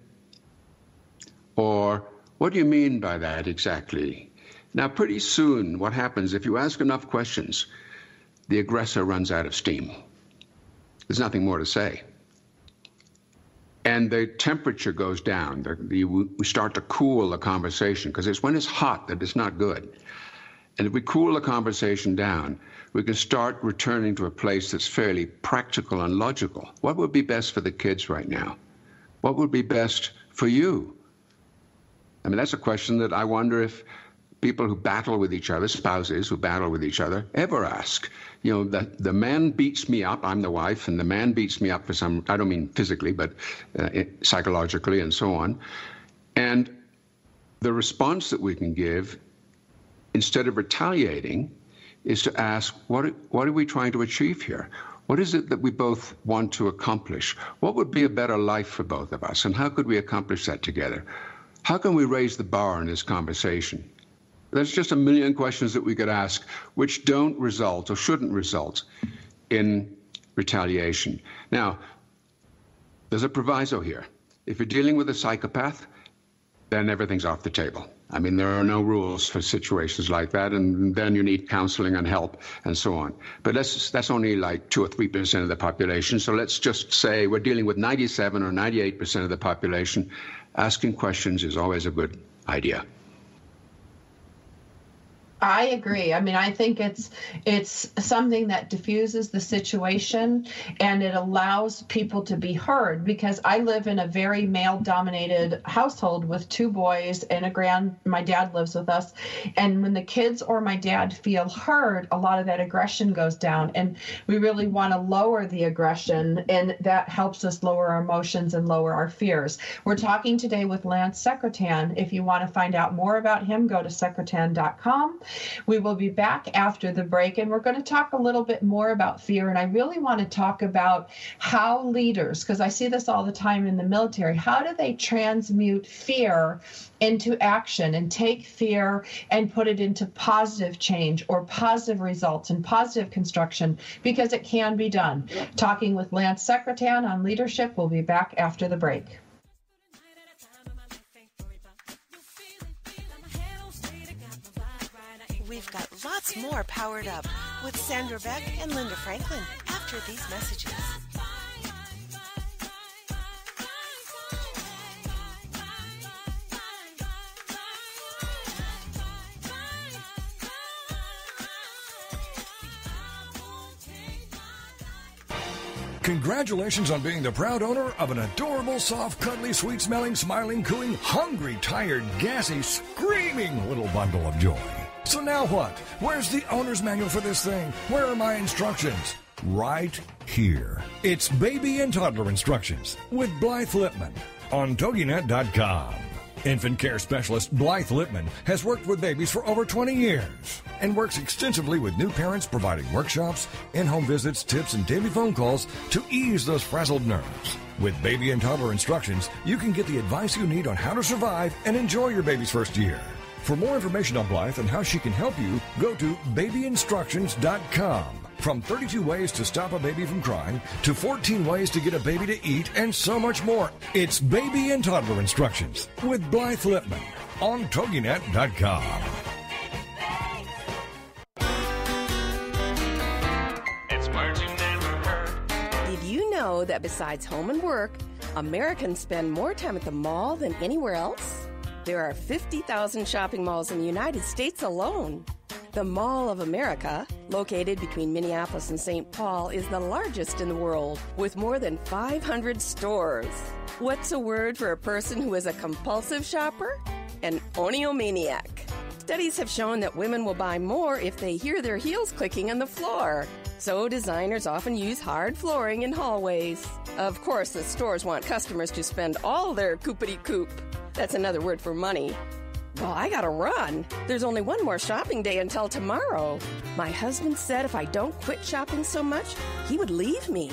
Or what do you mean by that exactly? Now, pretty soon, what happens if you ask enough questions, the aggressor runs out of steam. There's nothing more to say. And the temperature goes down. We start to cool the conversation, because it's when it's hot that it's not good. And if we cool the conversation down, we can start returning to a place that's fairly practical and logical. What would be best for the kids right now? What would be best for you? I mean, that's a question that I wonder if people who battle with each other, spouses who battle with each other, ever ask. You know, the man beats me up, I'm the wife, and the man beats me up for some, I don't mean physically, but psychologically and so on. And the response that we can give, instead of retaliating, is to ask, what are we trying to achieve here? What is it that we both want to accomplish? What would be a better life for both of us? And how could we accomplish that together? How can we raise the bar in this conversation? There's just a million questions that we could ask which don't result or shouldn't result in retaliation. Now, there's a proviso here. If you're dealing with a psychopath, then everything's off the table. I mean, there are no rules for situations like that, and then you need counseling and help and so on. But that's only like 2 or 3% of the population. So let's just say we're dealing with 97 or 98% of the population. Asking questions is always a good idea. I agree. I mean, I think it's something that diffuses the situation, and it allows people to be heard, because I live in a very male-dominated household with 2 boys and my dad lives with us. And when the kids or my dad feel heard, a lot of that aggression goes down, and we really want to lower the aggression, and that helps us lower our emotions and lower our fears. We're talking today with Lance Secretan. If you want to find out more about him, go to secretan.com. We will be back after the break, and we're going to talk a little bit more about fear. And I really want to talk about how leaders, because I see this all the time in the military, how do they transmute fear into action and take fear and put it into positive change or positive results and positive construction, because it can be done. Talking with Lance Secretan on leadership. We'll be back after the break. We've got lots more Powered Up with Sandra Beck and Linda Franklin after these messages. Congratulations on being the proud owner of an adorable, soft, cuddly, sweet-smelling, smiling, cooing, hungry, tired, gassy, screaming little bundle of joy. So now what? Where's the owner's manual for this thing? Where are my instructions? Right here. It's Baby and Toddler Instructions with Blythe Lipman on TogiNet.com. Infant care specialist Blythe Lipman has worked with babies for over 20 years and works extensively with new parents, providing workshops, in-home visits, tips, and daily phone calls to ease those frazzled nerves. With Baby and Toddler Instructions, you can get the advice you need on how to survive and enjoy your baby's first year. For more information on Blythe and how she can help you, go to babyinstructions.com. From 32 ways to stop a baby from crying to 14 ways to get a baby to eat and so much more. It's Baby and Toddler Instructions with Blythe Lipman on TogiNet.com. It's words you never heard. Did you know that besides home and work, Americans spend more time at the mall than anywhere else? There are 50,000 shopping malls in the United States alone. The Mall of America, located between Minneapolis and St. Paul, is the largest in the world, with more than 500 stores. What's a word for a person who is a compulsive shopper? An oniomaniac. Studies have shown that women will buy more if they hear their heels clicking on the floor. So designers often use hard flooring in hallways. Of course, the stores want customers to spend all their coopity-coop. That's another word for money. Well, I gotta run. There's only one more shopping day until tomorrow. My husband said if I don't quit shopping so much, he would leave me.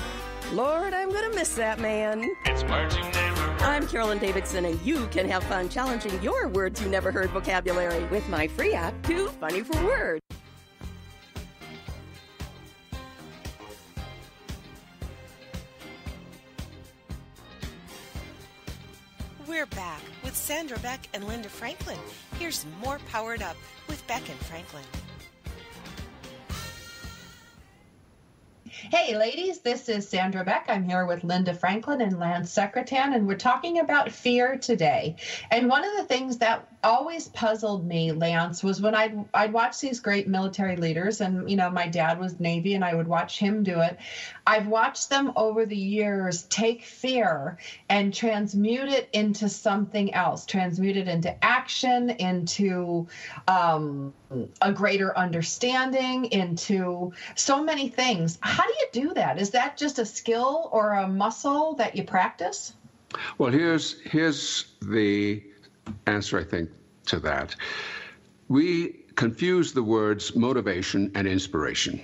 Lord, I'm gonna miss that man. It's words you never heard. I'm Carolyn Davidson, and you can have fun challenging your words you never heard vocabulary with my free app, Too Funny for Words. We're back with Sandra Beck and Linda Franklin. Here's more Powered Up with Beck and Franklin. Hey, ladies, this is Sandra Beck. I'm here with Linda Franklin and Lance Secretan, and we're talking about fear today. And one of the things that always puzzled me, Lance, was when I'd watch these great military leaders, and, you know, my dad was Navy, and I would watch him do it. I've watched them over the years take fear and transmute it into something else, transmute it into action, into a greater understanding, into so many things. How do you do that? Is that just a skill or a muscle that you practice? Well, here's the answer, I think, to that. We confuse the words motivation and inspiration.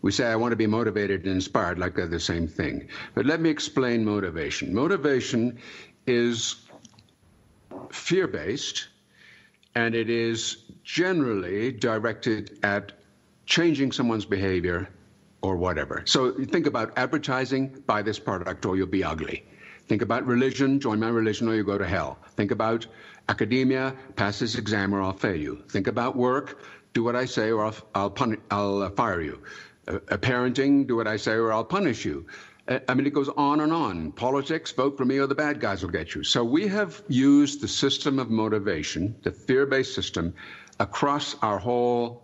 We say, I want to be motivated and inspired, like they're the same thing. But let me explain motivation. Motivation is fear-based, and it is generally directed at changing someone's behavior or whatever. So you think about advertising, buy this product or you'll be ugly. Think about religion, join my religion or you go to hell. Think about academia, pass this exam or I'll fail you. Think about work, do what I say or I'll fire you. Parenting, do what I say or I'll punish you. I mean, it goes on and on. Politics, vote for me or the bad guys will get you. So we have used the system of motivation, the fear-based system, across our whole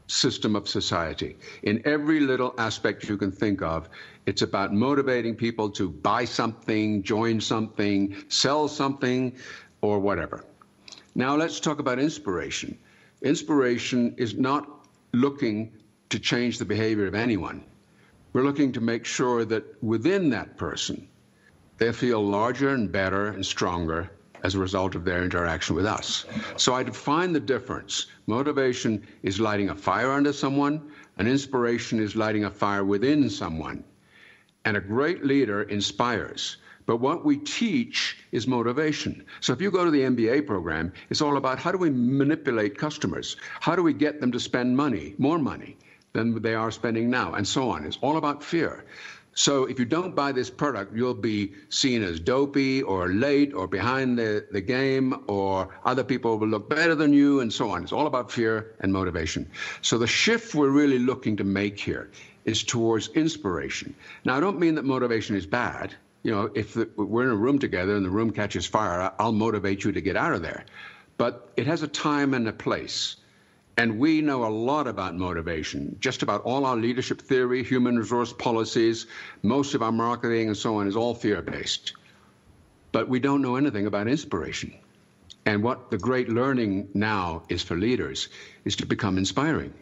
system of society. In every little aspect you can think of, it's about motivating people to buy something, join something, sell something, or whatever. Now let's talk about inspiration. Inspiration is not looking to change the behavior of anyone. We're looking to make sure that within that person, they feel larger and better and stronger as a result of their interaction with us. So I define the difference. Motivation is lighting a fire under someone, and inspiration is lighting a fire within someone. And a great leader inspires. But what we teach is motivation. So if you go to the MBA program, it's all about how do we manipulate customers? How do we get them to spend money, more money than they are spending now, and so on. It's all about fear. So if you don't buy this product, you'll be seen as dopey or late or behind the game, or other people will look better than you, and so on. It's all about fear and motivation. So the shift we're really looking to make here is towards inspiration. Now, I don't mean that motivation is bad. You know, if we're in a room together and the room catches fire, I'll motivate you to get out of there. But it has a time and a place. And we know a lot about motivation. Just about all our leadership theory, human resource policies, most of our marketing and so on is all fear-based. But we don't know anything about inspiration. And what the great learning now is for leaders is to become inspiring.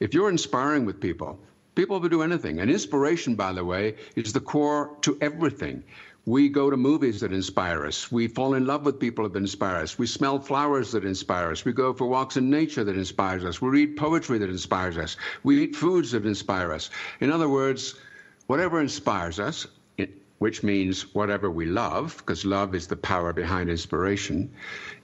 If you're inspiring with people, people will do anything. And inspiration, by the way, is the core to everything. We go to movies that inspire us. We fall in love with people that inspire us. We smell flowers that inspire us. We go for walks in nature that inspires us. We read poetry that inspires us. We eat foods that inspire us. In other words, whatever inspires us, which means whatever we love, because love is the power behind inspiration,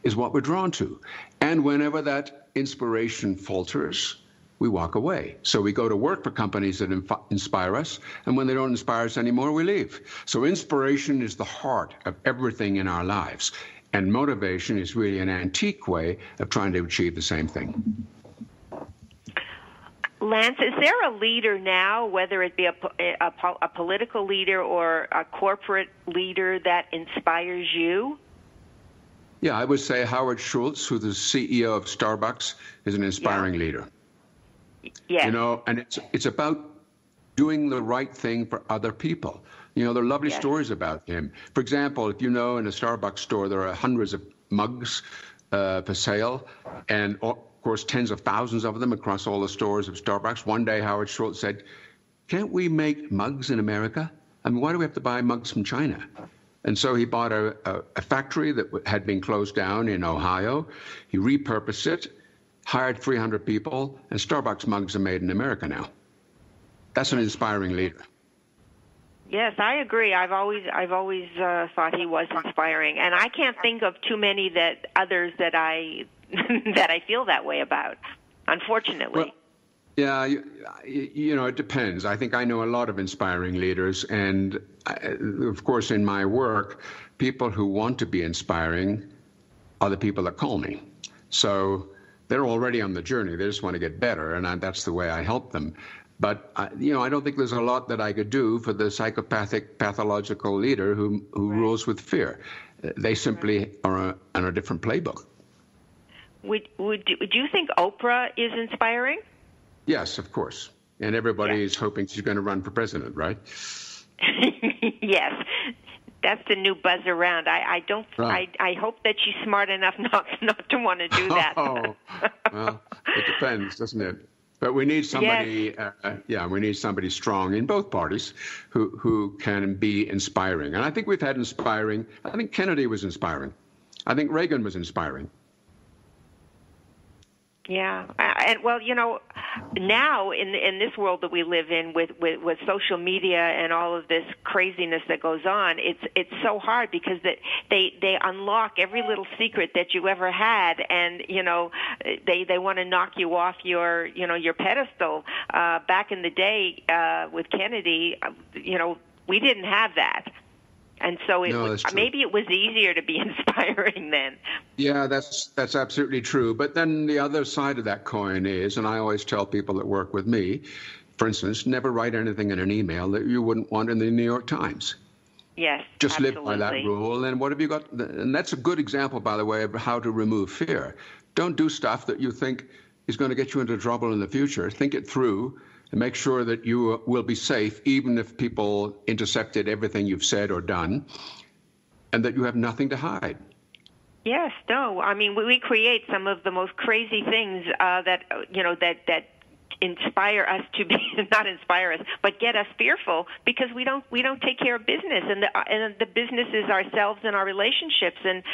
is what we're drawn to. And whenever that inspiration falters, we walk away. So we go to work for companies that inspire us, and when they don't inspire us anymore, we leave. So inspiration is the heart of everything in our lives, and motivation is really an antique way of trying to achieve the same thing. Lance, is there a leader now, whether it be a political leader or a corporate leader, that inspires you? Yeah, I would say Howard Schultz, who's the CEO of Starbucks, is an inspiring leader. Yes. You know, and it's about doing the right thing for other people. You know, there are lovely stories about him. For example, if you know, in a Starbucks store, there are hundreds of mugs for sale, and of course, tens of thousands of them across all the stores of Starbucks. One day, Howard Schultz said, "Can't we make mugs in America? I mean, why do we have to buy mugs from China?" And so he bought a factory that had been closed down in Ohio. He repurposed it, hired 300 people, and Starbucks mugs are made in America now. That's an inspiring leader. Yes, I agree. I've always thought he was inspiring, and I can't think of too many others that I that I feel that way about, unfortunately. Well, yeah, you know, it depends. I think I know a lot of inspiring leaders, and of course, in my work, people who want to be inspiring are the people that call me. So they're already on the journey. They just want to get better, and that's the way I help them. But, you know, I don't think there's a lot that I could do for the psychopathic, pathological leader who rules with fear. They simply are on a different playbook. Do you think Oprah is inspiring? Yes, of course. And everybody is hoping she's going to run for president, right? Yes. That's the new buzz around. I hope that she's smart enough not to want to do that. Oh, well, it depends, doesn't it? But we need somebody, we need somebody strong in both parties who can be inspiring. And I think we've had inspiring. I think Kennedy was inspiring. I think Reagan was inspiring. Yeah, and well, you know, now in this world that we live in with social media and all of this craziness that goes on, it's so hard because they unlock every little secret that you ever had, and you know they want to knock you off your pedestal. Back in the day with Kennedy, you know, we didn't have that. And so maybe it was easier to be inspiring then. Yeah, that's absolutely true. But then the other side of that coin is, and I always tell people that work with me, for instance, never write anything in an email that you wouldn't want in the New York Times. Yes, just absolutely. Live by that rule. And what have you got? And that's a good example, by the way, of how to remove fear. Don't do stuff that you think is going to get you into trouble in the future. Think it through. And make sure that you will be safe, even if people intercepted everything you've said or done, and that you have nothing to hide. Yes, no. I mean, we create some of the most crazy things that inspire us to be not inspire us, but get us fearful because we don't take care of business, and the business is ourselves and our relationships, and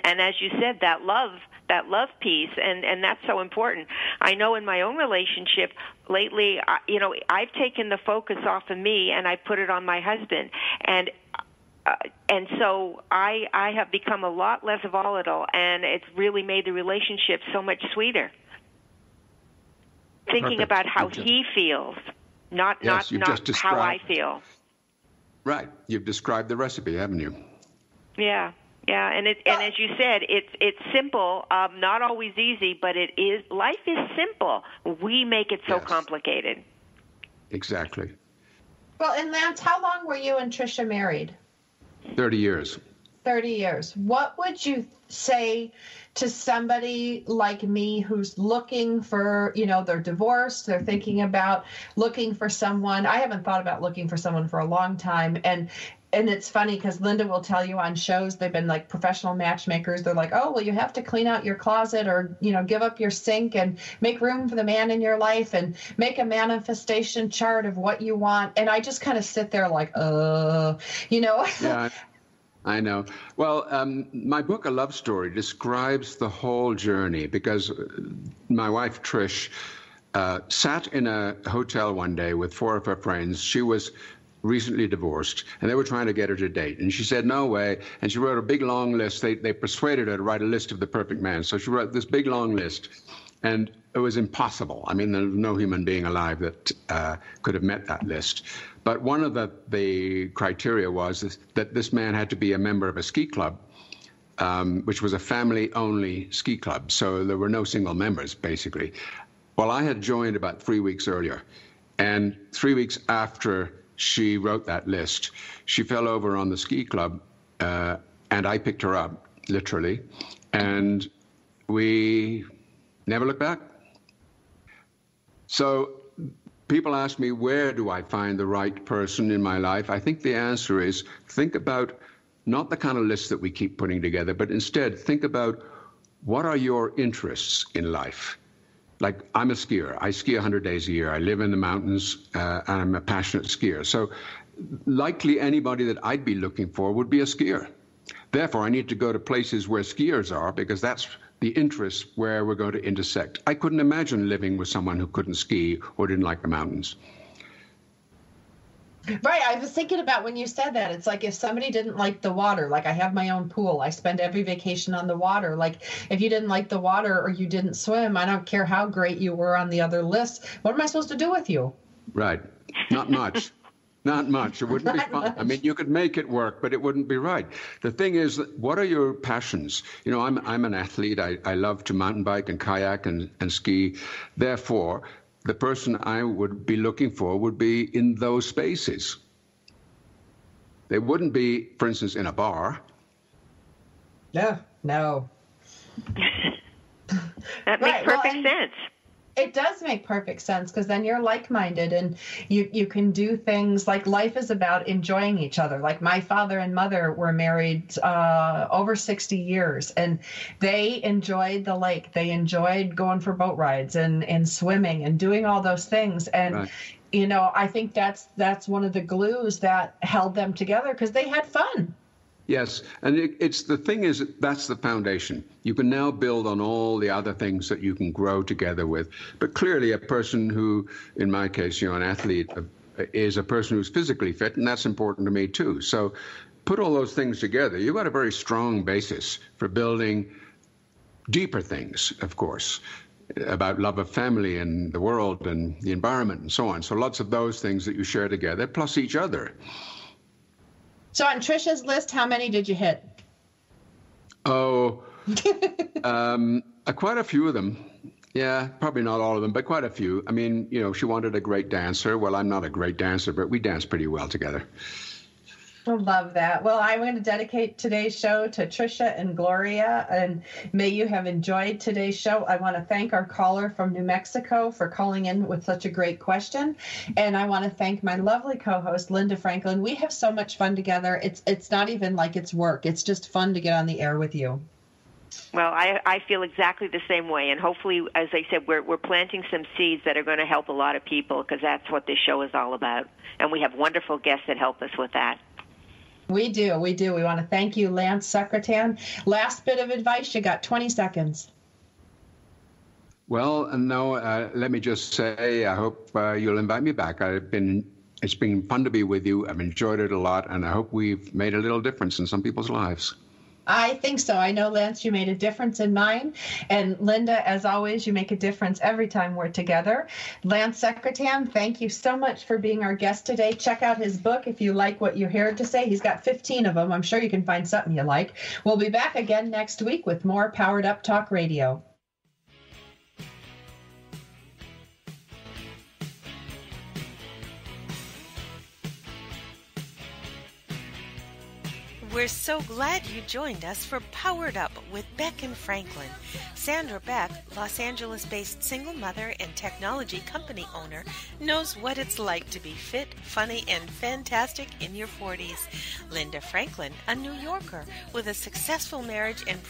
as you said, that love piece, and that's so important. I know in my own relationship lately, I've taken the focus off of me and I put it on my husband, and so I have become a lot less volatile, and it's really made the relationship so much sweeter. Thinking about how he feels, not how I feel. Right. You've described the recipe, haven't you? Yeah. Yeah, and as you said, it's simple, not always easy, but it is. Life is simple. We make it so complicated. Exactly. Well, and Lance, how long were you and Tricia married? 30 years. 30 years. What would you say to somebody like me who's looking for, they're divorced, they're thinking about looking for someone? I haven't thought about looking for someone for a long time. And it's funny because Linda will tell you on shows, they've been like professional matchmakers. They're like, oh, well, you have to clean out your closet or, give up your sink and make room for the man in your life and make a manifestation chart of what you want. And I just kind of sit there like, Yeah, I know. Well, my book, A Love Story, describes the whole journey because my wife, Trish, sat in a hotel one day with 4 of her friends. She was recently divorced, and they were trying to get her to date. And she said, no way. And she wrote a big, long list. They persuaded her to write a list of the perfect man. So she wrote this big, long list. And it was impossible. I mean, there's no human being alive that could have met that list. But one of the criteria was that this man had to be a member of a ski club, which was a family-only ski club. So there were no single members, basically. Well, I had joined about 3 weeks earlier. And 3 weeks after she wrote that list, she fell over on the ski club, and I picked her up, literally. And we never looked back. So people ask me, where do I find the right person in my life? I think the answer is think about not the kind of list that we keep putting together, but instead think about what are your interests in life? Like, I'm a skier. I ski 100 days a year. I live in the mountains, and I'm a passionate skier. So likely anybody that I'd be looking for would be a skier. Therefore, I need to go to places where skiers are, because that's the interest where we're going to intersect. I couldn't imagine living with someone who couldn't ski or didn't like the mountains. Right. I was thinking about when you said that, it's like if somebody didn't like the water, like I have my own pool, I spend every vacation on the water. Like if you didn't like the water or you didn't swim, I don't care how great you were on the other list. What am I supposed to do with you? Right. Not much. Not much. It wouldn't be fun. I mean, you could make it work, but it wouldn't be right. The thing is, what are your passions? You know, I'm an athlete. I love to mountain bike and kayak and ski. Therefore, the person I would be looking for would be in those spaces. They wouldn't be, for instance, in a bar. No. That makes perfect sense. It does make perfect sense, because then you're like-minded and you can do things like life is about enjoying each other. Like my father and mother were married over 60 years, and they enjoyed the lake. They enjoyed going for boat rides and swimming and doing all those things. And right. You know, I think that's one of the glues that held them together, because they had fun. Yes, and it's the thing is, that's the foundation. You can now build on all the other things that you can grow together with. But clearly a person who, in my case, you know, an athlete, is a person who's physically fit, and that's important to me too. So put all those things together, you've got a very strong basis for building deeper things, of course, about love of family and the world and the environment and so on. So lots of those things that you share together, plus each other. So on Trisha's list, how many did you hit? Oh, quite a few of them. Yeah, probably not all of them, but quite a few. I mean, you know, she wanted a great dancer. Well, I'm not a great dancer, but we dance pretty well together. I love that. Well, I'm going to dedicate today's show to Trisha and Gloria, and may you have enjoyed today's show. I want to thank our caller from New Mexico for calling in with such a great question, and I want to thank my lovely co-host, Linda Franklin. We have so much fun together. It's not even like it's work. It's just fun to get on the air with you. Well, I feel exactly the same way, and hopefully, as I said, we're planting some seeds that are going to help a lot of people, because that's what this show is all about, and we have wonderful guests that help us with that. We do. We want to thank you, Lance Secretan. Last bit of advice. You got 20 seconds. Well, no, let me just say, I hope you'll invite me back. It's been fun to be with you. I've enjoyed it a lot, and I hope we've made a little difference in some people's lives. I think so. I know, Lance, you made a difference in mine. And Linda, as always, you make a difference every time we're together. Lance Secretan, thank you so much for being our guest today. Check out his book if you like what you heard to say. He's got 15 of them. I'm sure you can find something you like. We'll be back again next week with more Powered Up Talk Radio. We're so glad you joined us for Powered Up with Beck and Franklin. Sandra Beck, Los Angeles-based single mother and technology company owner, knows what it's like to be fit, funny, and fantastic in your 40s. Linda Franklin, a New Yorker with a successful marriage and